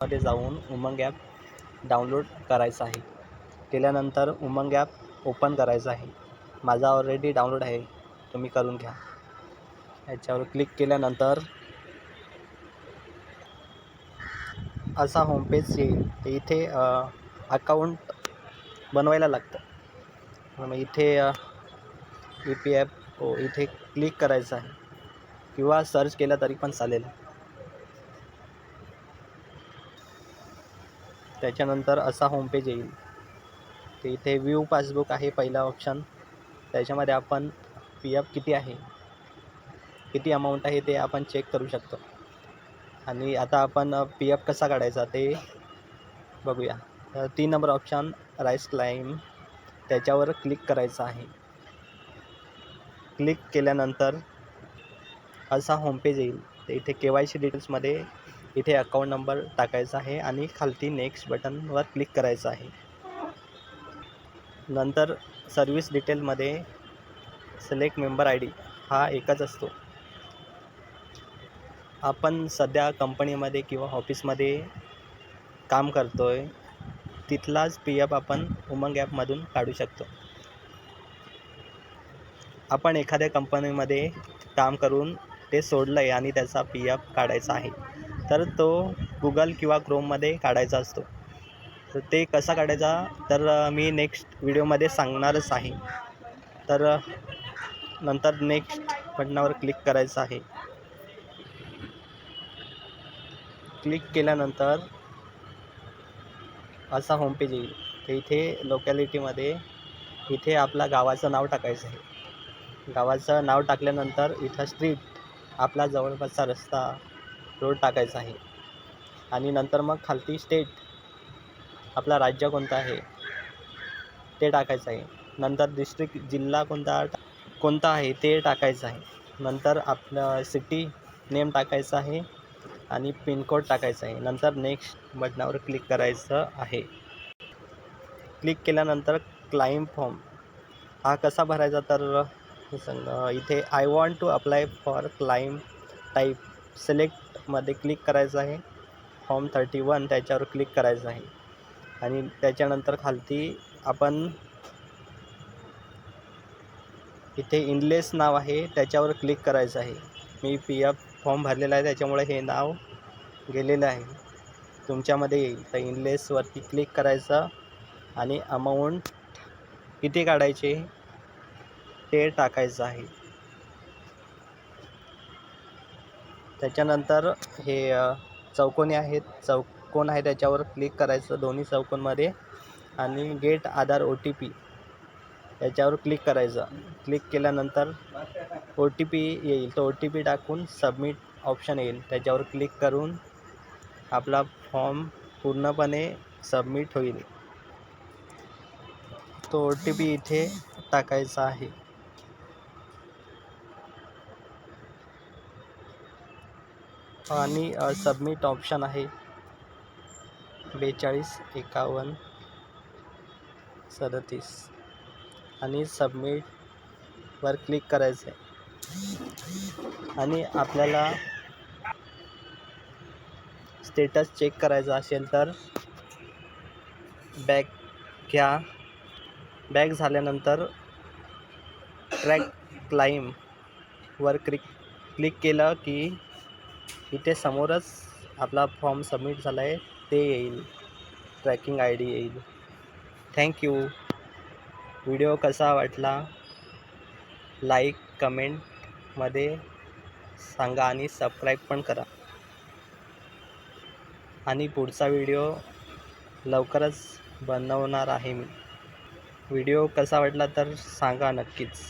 मध्ये जाऊन उमंग app download करायचं आहे. केल्यानंतर उमंग ॲप ओपन करायचं आहे. माझा ऑलरेडी डाउनलोड आहे, तुम्ही करून घ्या. याच्यावर क्लिक केल्यानंतर असा होमपेज येईल. इथे अकाउंट बनवायला लागतं. मग इथे EPFO इथे क्लिक करायचं आहे किंवा सर्च केलं तरी पण चालेल. त्याच्यानंतर असा होमपेज येईल. ते इथे व्ह्यू पासबुक आहे पहिला ऑप्शन. त्याच्यामध्ये आपण PF किती आहे, किती अमाऊंट आहे ते आपण चेक करू शकतो. आणि आता आपण PF कसा काढायचा ते बघूया. 3 नंबर ऑप्शन राईस क्लाइम, त्याच्यावर क्लिक करायचं आहे. क्लिक केल्यानंतर असा होमपेज येईल. ते इथे KYC डिटेल्समध्ये इथे अकाउंट नंबर टाकायचा आहे आणि खालती नेक्स्ट बटनवर क्लिक करायचं आहे. नंतर सर्व्हिस डिटेलमध्ये सिलेक्ट मेंबर ID हा एकच असतो. आपण सध्या कंपनीमध्ये किंवा ऑफिसमध्ये काम करतोय, तिथलाच PF आपण उमंग ॲपमधून काढू शकतो. आपण एखाद्या कंपनीमध्ये काम करून ते सोडलं आहे आणि त्याचा PF काढायचा आहे, तर तो गुगल किंवा क्रोममध्ये काढायचा असतो. तर ते कसा काढायचा तर मी नेक्स्ट व्हिडिओमध्ये सांगणारच आहे. तर नंतर नेक्स्ट बटनावर क्लिक करायचं आहे. क्लिक केल्यानंतर असा होमपेज येईल. तर इथे लोकॅलिटीमध्ये इथे आपल्या गावाचं नाव टाकायचं आहे. गावाचं नाव टाकल्यानंतर इथं स्ट्रीट, आपला जवळपासचा रस्ता, रोड टाकायचा आहे. आणि नंतर मग खालती स्टेट, आपला राज्य कोणतं आहे ते टाकायचं आहे. नंतर डिस्ट्रिक्ट, जिल्हा कोणता आहे ते टाकायचं आहे. नंतर आपलं सिटी नेम टाकायचं आहे आणि पिनकोड टाकायचं आहे. नंतर नेक्स्ट बटनावर क्लिक करायचं आहे. क्लिक केल्यानंतर क्लाइम फॉर्म हा कसा भरायचा तर इथे I want to apply for claim type सिलेक्टमध्ये क्लिक करायचं आहे. फॉर्म 31 त्याच्यावर क्लिक करायचं आहे. आणि त्याच्यानंतर खालती आपण इथे इनलेस नाव आहे त्याच्यावर क्लिक करायचं आहे. मी PF फॉर्म भरलेला आहे त्याच्यामुळे हे नाव गेलेलं आहे, तुमच्यामध्ये येईल. तर इनलेसवरती क्लिक करायचं आणि अमाऊंट किती काढायचे ते टाकायचं आहे. त्याच्यानंतर हे चौकोनी आहेत, चौकोन आहे त्याच्यावर क्लिक करायचं दोन्ही चौकोनमध्ये आणि गेट आधार OTP याच्यावर क्लिक करायचं. क्लिक केल्यानंतर OTP येईल. तो OTP टाकून सबमिट ऑप्शन येईल, त्याच्यावर क्लिक करून आपला फॉर्म पूर्णपणे सबमिट होईल. तो OTP इथे टाकायचा आहे. आणि सबमिट ऑप्शन आहे 42 51 37 आणि सबमिटवर क्लिक करायचं आहे. आणि आपल्याला स्टेटस चेक करायचा असेल तर बॅक घ्या. बॅक झाल्यानंतर ट्रॅक क्लाइमवर क्लिक केलं की इथे समोरच आपला फॉर्म सबमिट झाला आहे ते येईल, ट्रॅकिंग ID येईल. थँक्यू. व्हिडिओ कसा वाटला लाईक कमेंटमध्ये सांगा आणि सबस्क्राईब पण करा. आणि पुढचा व्हिडिओ लवकरच बनवणार आहे मी. व्हिडिओ कसा वाटला तर सांगा नक्कीच.